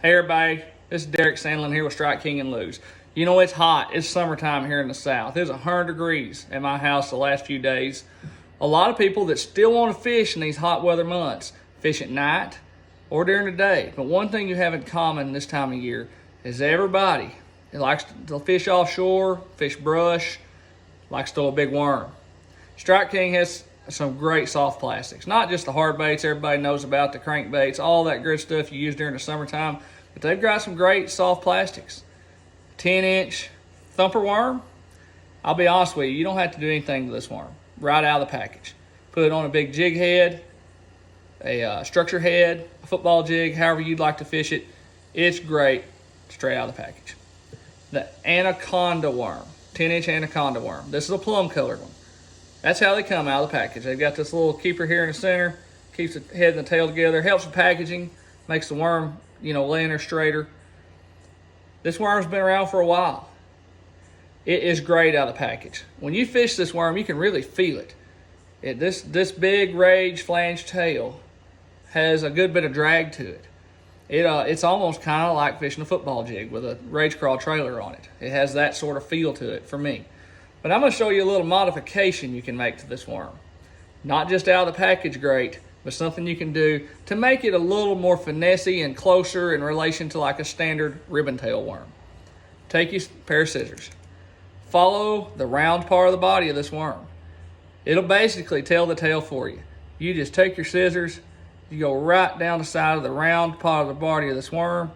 Hey everybody, this is Derek Sandlin here with Strike King and Lose. You know, it's hot. It's summertime here in the South. It's 100 degrees at my house the last few days. A lot of people that still want to fish in these hot weather months, fish at night or during the day. But one thing you have in common this time of year is everybody likes to fish offshore, fish brush, likes to throw a big worm. Strike King has some great soft plastics, not just the hard baits everybody knows about, the crankbaits, all that good stuff you use during the summertime, but they've got some great soft plastics. 10-inch Thumper worm, I'll be honest with you, you don't have to do anything to this worm right out of the package. Put it on a big jig head, a structure head, a football jig, however you'd like to fish it. It's great straight out of the package. The Anaconda worm, 10-inch Anaconda worm. This is a plum colored one. That's how they come out of the package. They've got this little keeper here in the center, keeps the head and the tail together, helps with packaging, makes the worm, lay in there straighter. This worm's been around for a while. It is great out of the package. When you fish this worm, you can really feel it. This big rage flange tail has a good bit of drag to it. It's almost kind of like fishing a football jig with a rage crawl trailer on it. It has that sort of feel to it for me. But I'm going to show you a little modification you can make to this worm. Not just out of the package great, but something you can do to make it a little more finessey and closer in relation to like a standard ribbon tail worm. Take your pair of scissors. Follow the round part of the body of this worm. It'll basically tell the tail for you. You just take your scissors, you go right down the side of the round part of the body of this worm.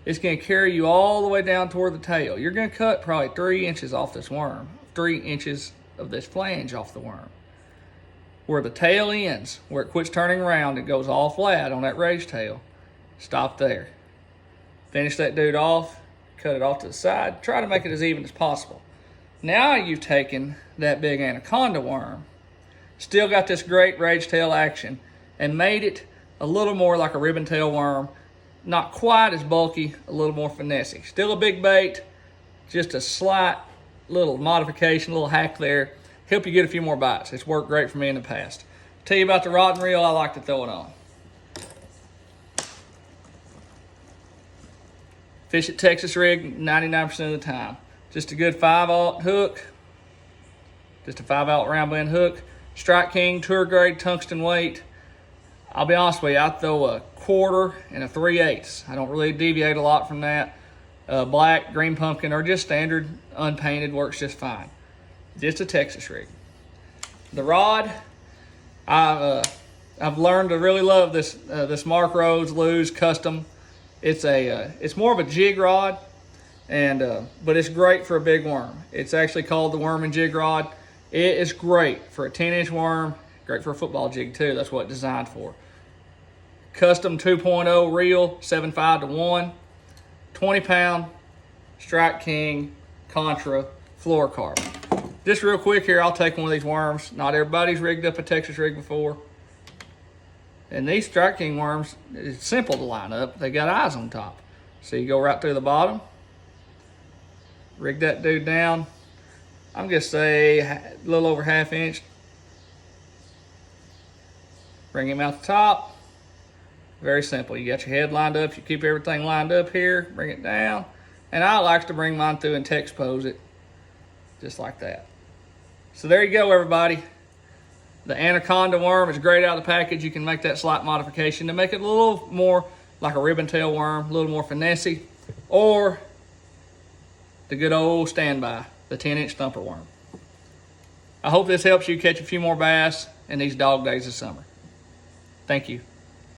It's going to carry you all the way down toward the tail. You're going to cut probably 3 inches off this worm. 3 inches of this flange off the worm. Where the tail ends, where it quits turning around, it goes all flat on that rage tail. Stop there. Finish that dude off, cut it off to the side, try to make it as even as possible. Now you've taken that big Anaconda worm, still got this great rage tail action, and made it a little more like a ribbon tail worm, not quite as bulky, a little more finessey. Still a big bait, just a slight little modification, little hack there, help you get a few more bites. It's worked great for me in the past. Tell you about the rod and reel I like to throw it on. Fish at Texas rig 99% of the time. Just a good 5/0 hook, just a 5/0 round bend hook. Strike King tour grade tungsten weight. I'll be honest with you, I throw a 1/4 and a 3/8. I don't really deviate a lot from that. Black, green pumpkin, or just standard unpainted works just fine. Just a Texas rig. The rod, I've learned to really love this Mark Rhodes Lose Custom. It's more of a jig rod, but it's great for a big worm. It's actually called the worm and jig rod. It is great for a 10-inch worm. Great for a football jig too. That's what it's designed for. Custom 2.0 reel, 7.5 to 1. 20-pound Strike King Contra fluorocarbon. Just real quick here, I'll take one of these worms. Not everybody's rigged up a Texas rig before. And these Strike King worms, it's simple to line up. They got eyes on top. So you go right through the bottom, rig that dude down. I'm gonna say a little over 1/2 inch. Bring him out the top. Very simple. You got your head lined up. You keep everything lined up here. Bring it down. And I like to bring mine through and text pose it. Just like that. So there you go, everybody. The Anaconda worm is great out of the package. You can make that slight modification to make it a little more like a ribbon tail worm. A little more finessey. Or the good old standby, the 10-inch Thumper worm. I hope this helps you catch a few more bass in these dog days of summer. Thank you.